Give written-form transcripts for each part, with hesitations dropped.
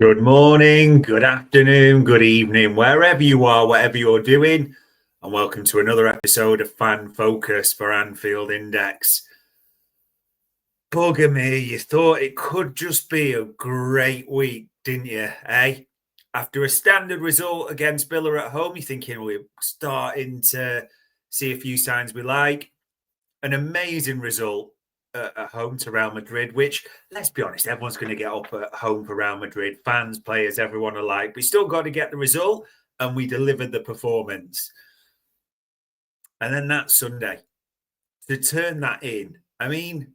Good morning, good afternoon, good evening, wherever you are, whatever you're doing, and welcome to another episode of Fan Focus for Anfield Index. Bugger me, you thought it could just be a great week, didn't you, eh? After a standard result against Villa at home, you're thinking we're starting to see a few signs we like. An amazing result at home to Real Madrid, which, let's be honest, everyone's going to get up at home for Real Madrid. Fans, players, everyone alike. We still got to get the result, and we delivered the performance. And then that Sunday, to turn that in, I mean,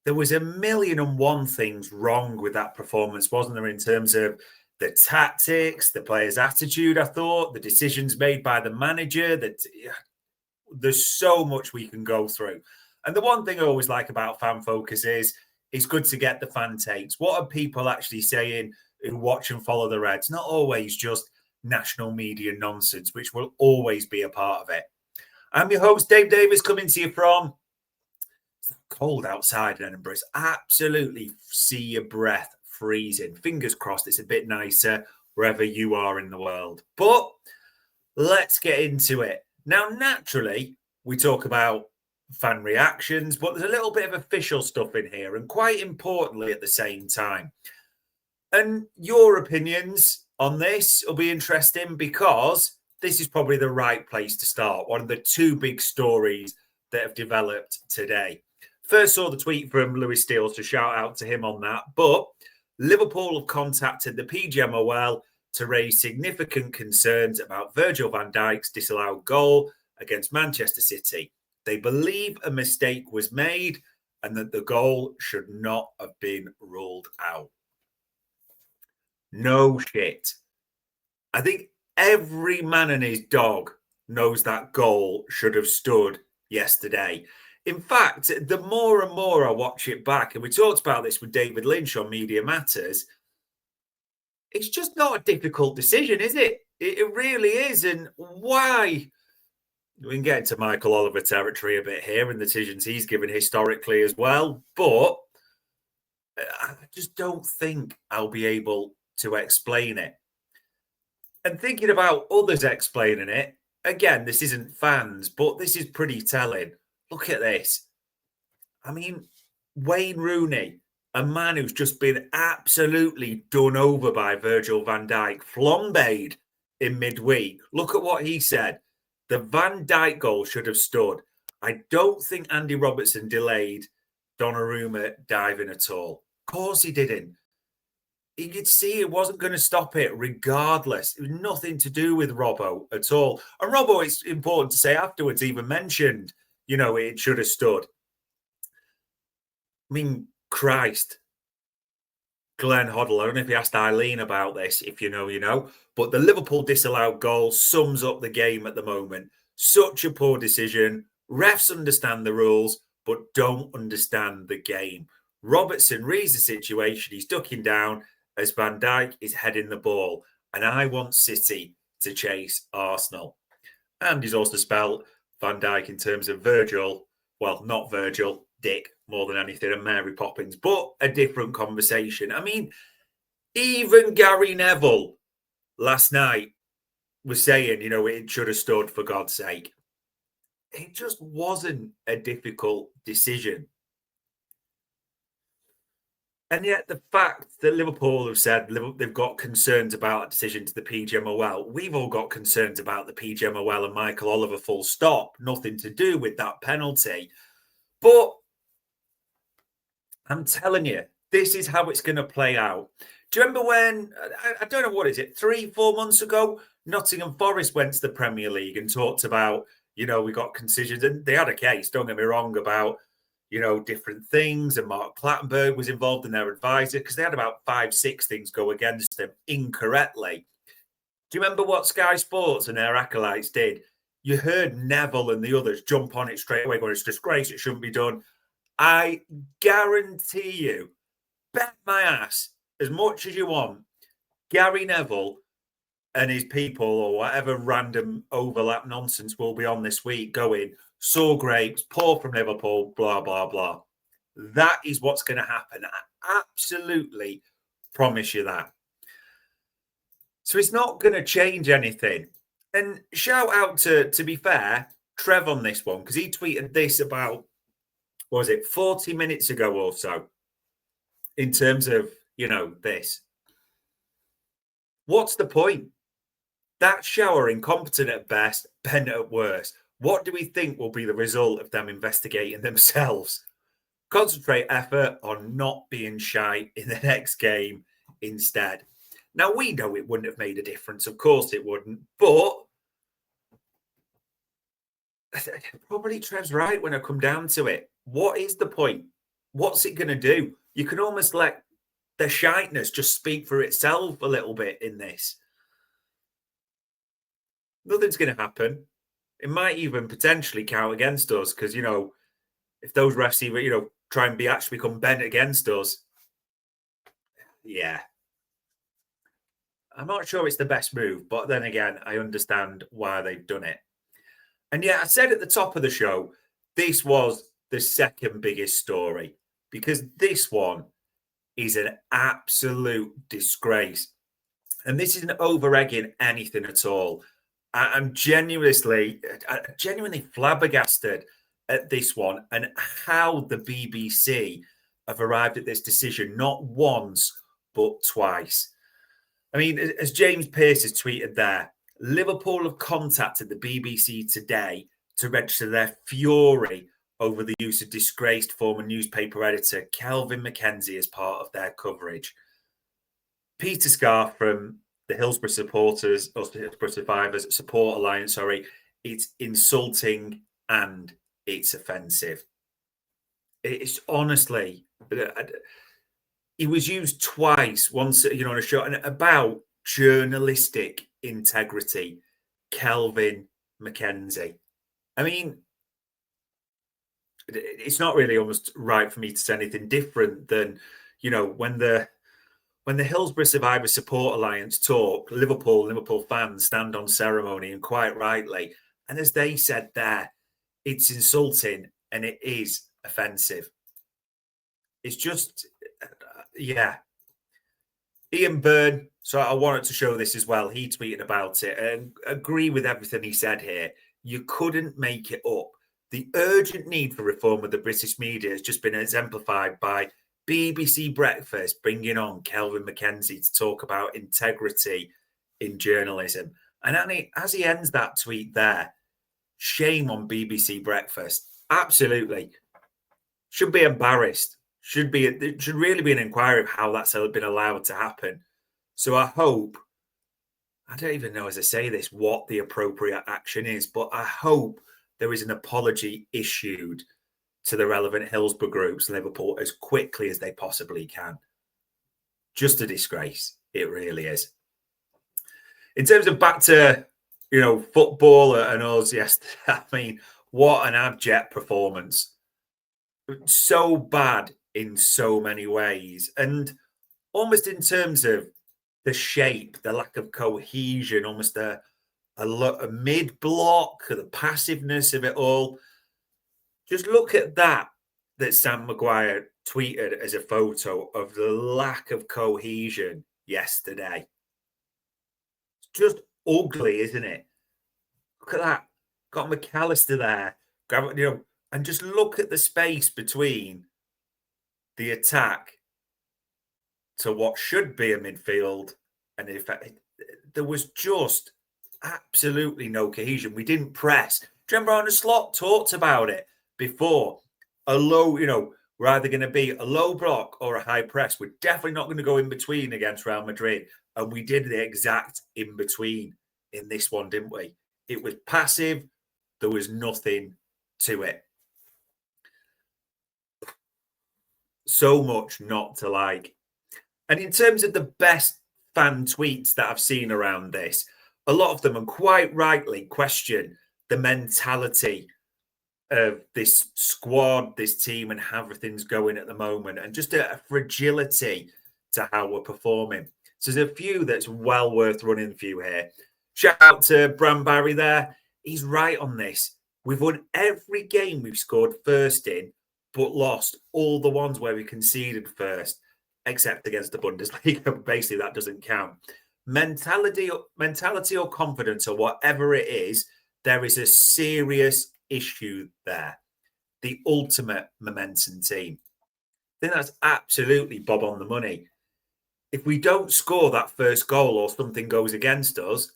there was a million and one things wrong with that performance, wasn't there, in terms of the tactics, the players' attitude, I thought, the decisions made by the manager, that there's so much we can go through. And the one thing I always like about Fan Focus is it's good to get the fan takes. What are people actually saying who watch and follow the Reds? Not always just national media nonsense, which will always be a part of it. I'm your host, Dave Davis, coming to you from cold outside in Edinburgh. It's absolutely see your breath freezing. Fingers crossed it's a bit nicer wherever you are in the world. But let's get into it. Now, naturally, we talk about fan reactions, but there's a little bit of official stuff in here, and quite importantly at the same time. And your opinions on this will be interesting because this is probably the right place to start. One of the two big stories that have developed today. First saw the tweet from Lewis Steele, so shout out to him on that. But Liverpool have contacted the PGMOL to raise significant concerns about Virgil van Dijk's disallowed goal against Manchester City. They believe a mistake was made and that the goal should not have been ruled out. No shit. I think every man and his dog knows that goal should have stood yesterday. In fact, the more and more I watch it back, and we talked about this with David Lynch on Media Matters, it's just not a difficult decision, is it? It really is. And why? We can get into Michael Oliver territory a bit here and the decisions he's given historically as well. But I just don't think I'll be able to explain it. And thinking about others explaining it, again, this isn't fans, but this is pretty telling. Look at this. I mean, Wayne Rooney, a man who's just been absolutely done over by Virgil van Dijk, flambéed in midweek. Look at what he said. The Van Dijk goal should have stood. I don't think Andy Robertson delayed Donnarumma diving at all. Of course he didn't. He could see it wasn't going to stop it regardless. It was nothing to do with Robbo at all. And Robbo, it's important to say afterwards, even mentioned, it should have stood. I mean, Christ. Glenn Hoddle, I don't know if you asked Eileen about this. If you know, you know. But the Liverpool disallowed goal sums up the game at the moment. Such a poor decision. Refs understand the rules, but don't understand the game. Robertson reads the situation. He's ducking down as Van Dijk is heading the ball. And I want City to chase Arsenal. And he's also spelled Van Dijk in terms of Virgil. Well, not Virgil, Dick, more than anything, and Mary Poppins, but a different conversation. I mean, even Gary Neville last night was saying, it should have stood, for God's sake. It just wasn't a difficult decision. And yet the fact that Liverpool have said they've got concerns about a decision to the PGMOL, we've all got concerns about the PGMOL and Michael Oliver, full stop. Nothing to do with that penalty. But I'm telling you, this is how it's going to play out. Do you remember when, I don't know, what is it, 3-4 months ago, Nottingham Forest went to the Premier League and talked about, we got decisions, and they had a case, don't get me wrong, about, different things, and Mark Clattenburg was involved in their advisor because they had about 5-6 things go against them incorrectly. Do you remember what Sky Sports and their acolytes did? You heard Neville and the others jump on it straight away, going, it's disgrace, it shouldn't be done. I guarantee you, bet my ass, as much as you want, Gary Neville and his people or whatever random overlap nonsense will be on this week going, sour grapes, poor from Liverpool, blah, blah, blah. That is what's going to happen. I absolutely promise you that. So it's not going to change anything. And shout out to be fair, Trev on this one, because he tweeted this about, what was it, 40 minutes ago or so, in terms of, this. What's the point? That shower incompetent at best, bent at worst. What do we think will be the result of them investigating themselves? Concentrate effort on not being shy in the next game instead. Now, we know it wouldn't have made a difference. Of course it wouldn't. But probably Trev's right when I come down to it. What is the point? What's it going to do? You can almost let the shyness just speak for itself a little bit in this. Nothing's going to happen. It might even potentially count against us because, if those refs even, try and actually become bent against us. Yeah. I'm not sure it's the best move, but then again, I understand why they've done it. And yeah, I said at the top of the show, this was the second biggest story because this one is an absolute disgrace. And this isn't over-egging anything at all. I'm genuinely flabbergasted at this one and how the BBC have arrived at this decision, not once, but twice. I mean, as James Pearce has tweeted there, Liverpool have contacted the BBC today to register their fury over the use of disgraced former newspaper editor Kelvin McKenzie as part of their coverage. Peter Scarr from the Hillsborough supporters, or Hillsborough survivors support alliance, it's insulting and it's offensive. It's honestly, it was used twice, once, on a show, and about journalistic integrity. Kelvin McKenzie. I mean, it's not really almost right for me to say anything different than, when the Hillsborough Survivors Support Alliance talk, Liverpool fans stand on ceremony, and quite rightly. And as they said there, it's insulting and it is offensive. It's just, yeah. Ian Byrne, so I wanted to show this as well. He tweeted about it and agree with everything he said here. You couldn't make it up. The urgent need for reform of the British media has just been exemplified by BBC Breakfast bringing on Kelvin McKenzie to talk about integrity in journalism. And as he ends that tweet there, shame on BBC Breakfast. Absolutely. Should be embarrassed. It should really be an inquiry of how that's been allowed to happen. So I hope, I don't even know as I say this, what the appropriate action is, but I hope there is an apology issued to the relevant Hillsborough groups, Liverpool, as quickly as they possibly can. Just a disgrace. It really is. In terms of back to, football and us yesterday, I mean, what an abject performance. So bad in so many ways. And almost in terms of the shape, the lack of cohesion, almost a mid-block, the passiveness of it all. Just look at that Sam Maguire tweeted as a photo of the lack of cohesion yesterday. It's just ugly, isn't it? Look at that. Got McAllister there. And just look at the space between the attack to what should be a midfield. And in fact, there was just absolutely no cohesion. We didn't press. Do you remember Arne Slot talked about it before? A low, we're either going to be a low block or a high press. We're definitely not going to go in between against Real Madrid. And we did the exact in between in this one, didn't we? It was passive. There was nothing to it. So much not to like. And in terms of the best fan tweets that I've seen around this, a lot of them, and quite rightly, question the mentality of this squad, this team, and how everything's going at the moment, and just a fragility to how we're performing. So there's a few that's well worth running for you here. Shout out to Bram Barry there. He's right on this. We've won every game we've scored first in, but lost all the ones where we conceded first, except against the Bundesliga. Basically, that doesn't count. mentality or confidence or whatever it is, there is a serious issue there. The ultimate momentum team. I think that's absolutely bob on the money. If we don't score that first goal or something goes against us,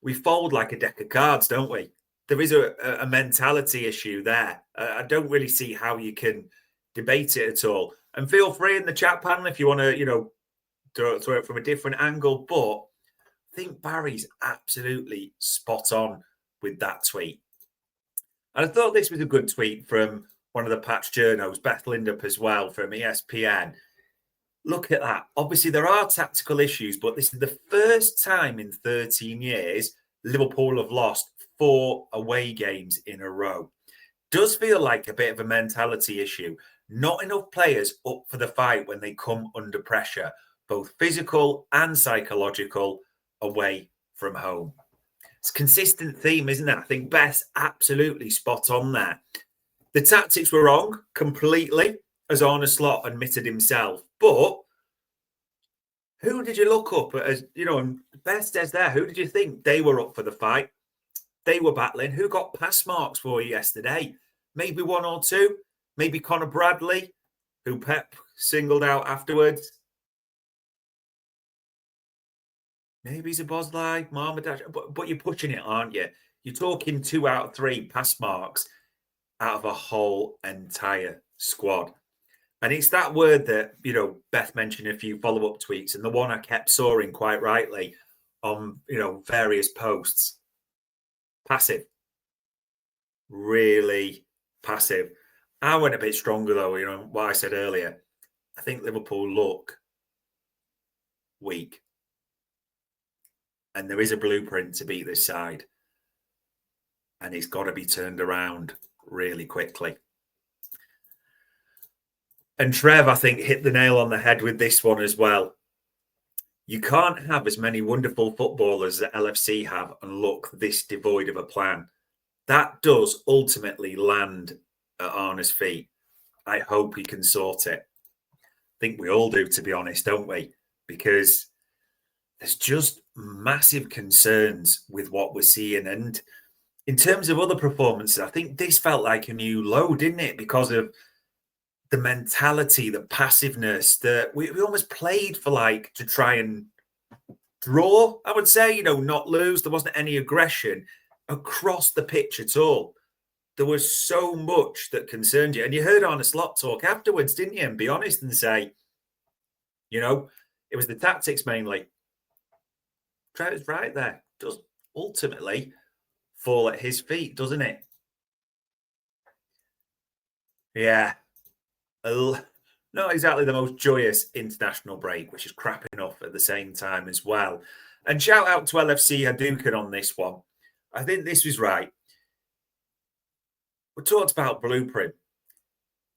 we fold like a deck of cards, don't we? There is a mentality issue there. I don't really see how you can debate it at all. And feel free in the chat panel if you want to, throw it from a different angle. But I think Barry's absolutely spot on with that tweet. And I thought this was a good tweet from one of the patch journos, Beth Lindup as well, from ESPN. Look at that. Obviously, there are tactical issues, but this is the first time in 13 years Liverpool have lost 4 away games in a row. Does feel like a bit of a mentality issue. Not enough players up for the fight when they come under pressure, both physical and psychological, away from home. It's a consistent theme, isn't it? I think Beth's absolutely spot on there. The tactics were wrong completely, as Arne Slot admitted himself. But who did you look up at? As and Beth says there, who did you think they were up for the fight? They were battling. Who got pass marks for you yesterday? Maybe 1 or 2. Maybe Connor Bradley, who Pep singled out afterwards. Maybe Szoboszlai, Marmadash. But you're pushing it, aren't you? You're talking 2 out of 3 pass marks out of a whole entire squad. And it's that word that, Beth mentioned a few follow-up tweets, and the one I kept sawing quite rightly on, various posts. Passive. Really passive. I went a bit stronger, though, what I said earlier. I think Liverpool look weak. And there is a blueprint to beat this side. And it's got to be turned around really quickly. And Trev, I think, hit the nail on the head with this one as well. You can't have as many wonderful footballers that LFC have and look this devoid of a plan. That does ultimately land at Arne's feet. I hope he can sort it. I think we all do, to be honest, don't we? Because there's just massive concerns with what we're seeing. And in terms of other performances, I think this felt like a new low, didn't it? Because of the mentality, the passiveness, that we almost played for to try and draw, I would say, not lose. There wasn't any aggression across the pitch at all. There was so much that concerned you. And you heard Arne Slot talk afterwards, didn't you? And be honest and say, it was the tactics mainly. Trevor's right there. It does ultimately fall at his feet, doesn't it? Yeah. Not exactly the most joyous international break, which is crap enough at the same time as well. And shout out to LFC Hadouken on this one. I think this was right. We talked about blueprint.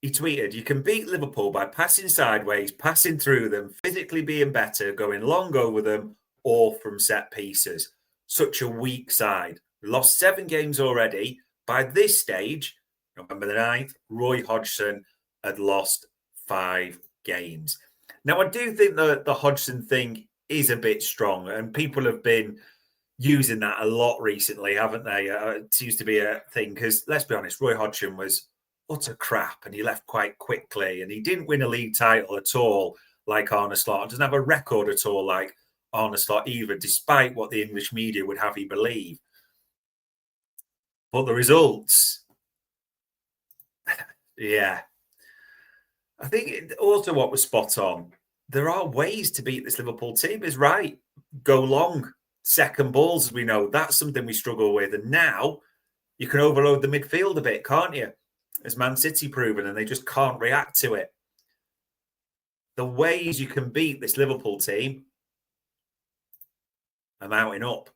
He tweeted, you can beat Liverpool by passing sideways, passing through them, physically being better, going long over them, or from set pieces. Such a weak side. We lost 7 games already. By this stage, November the 9th, Roy Hodgson had lost 5 games. Now, I do think the Hodgson thing is a bit strong, and people have been using that a lot recently, haven't they? It seems to be a thing because, let's be honest, Roy Hodgson was utter crap and he left quite quickly and he didn't win a league title at all like Arne Slot. Doesn't have a record at all like Arne Slot either, despite what the English media would have you believe. But the results, yeah. I think also what was spot on, there are ways to beat this Liverpool team, is right. Go long, second balls, as we know. That's something we struggle with. And now you can overload the midfield a bit, can't you? As Man City proven, and they just can't react to it. The ways you can beat this Liverpool team are mounting up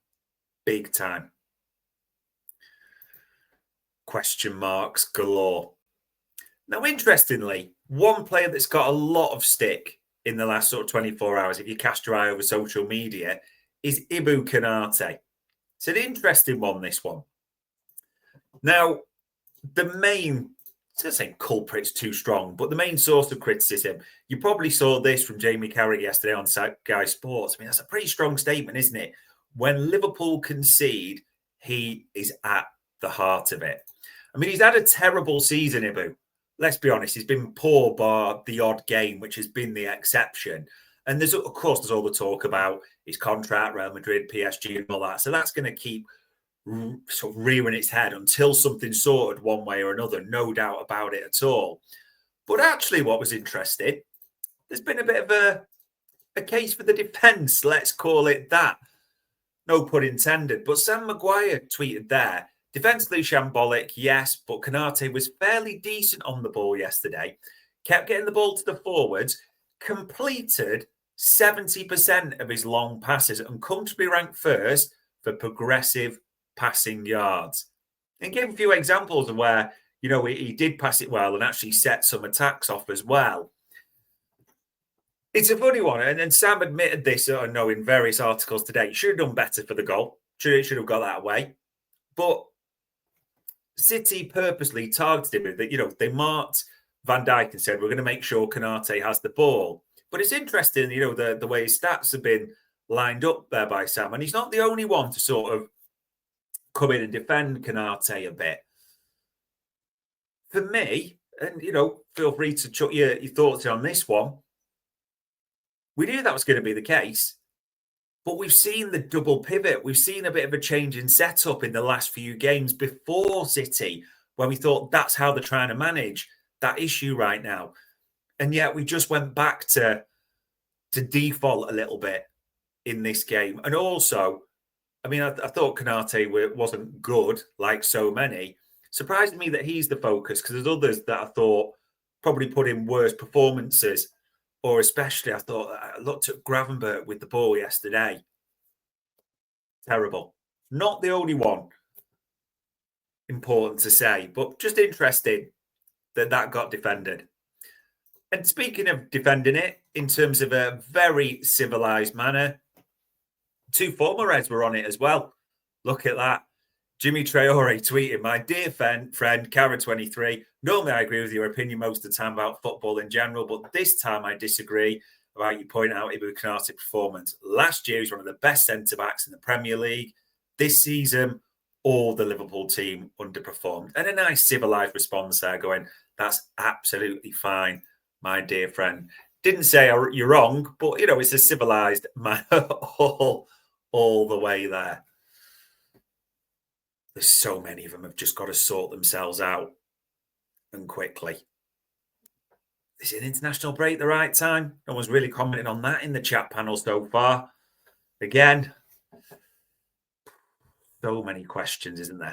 big time. Question marks galore. Now, interestingly, one player that's got a lot of stick in the last sort of 24 hours, if you cast your eye over social media, is Ibrahima Konate. It's an interesting one, this one. Now, the main going to say culprit's too strong, but the main source of criticism, you probably saw this from Jamie Carragher yesterday on Sky Sports. I mean, that's a pretty strong statement, isn't it? When Liverpool concede, he is at the heart of it. I mean, he's had a terrible season, Ibu. Let's be honest, he's been poor bar the odd game, which has been the exception. And there's, of course, there's all the talk about his contract, Real Madrid, PSG, and all that. So that's going to keep sort of rearing its head until something's sorted one way or another. No doubt about it at all. But actually, what was interesting, there's been a bit of a case for the defence. Let's call it that. No pun intended. But Sam Maguire tweeted there, defensively shambolic, yes, but Konate was fairly decent on the ball yesterday. Kept getting the ball to the forwards, completed 70% of his long passes and comfortably ranked first for progressive passing yards. And gave a few examples of where, you know, he did pass it well and actually set some attacks off as well. It's a funny one. And Sam admitted this, I know, in various articles today. He should have done better for the goal. Should have got that away. But City purposely targeted him. That, you know, they marked Van Dijk and said, we're going to make sure Konate has the ball. But it's interesting, you know, the way his stats have been lined up there by Sam. And he's not the only one to sort of come in and defend Konate a bit. For me, and, you know, feel free to chuck your thoughts in on this one. We knew that was going to be the case, but we've seen the double pivot. We've seen a bit of a change in setup in the last few games before City, where we thought that's how they're trying to manage that issue right now. And yet we just went back to default a little bit in this game. And also, I mean, I thought Konate wasn't good, like so many. Surprised me that he's the focus, because there's others that I thought probably put in worse performances. Or especially, I looked at Gravenberch with the ball yesterday. Terrible. Not the only one, important to say, but just interesting that got defended. And speaking of defending it, in terms of a very civilised manner, two former Reds were on it as well. Look at that. Jimmy Traore tweeted, my dear friend, Cara23, normally I agree with your opinion most of the time about football in general, but this time I disagree about you pointing out Ibrahima Konate's performance. Last year, he was one of the best centre-backs in the Premier League. This season, all the Liverpool team underperformed. And a nice civilised response there going, that's absolutely fine, my dear friend. Didn't say you're wrong, but, you know, it's a civilised manner all the way there. There's so many of them have just got to sort themselves out, and quickly. Is it an international break the right time? No one's really commenting on that in the chat panel so far. Again, so many questions, isn't there?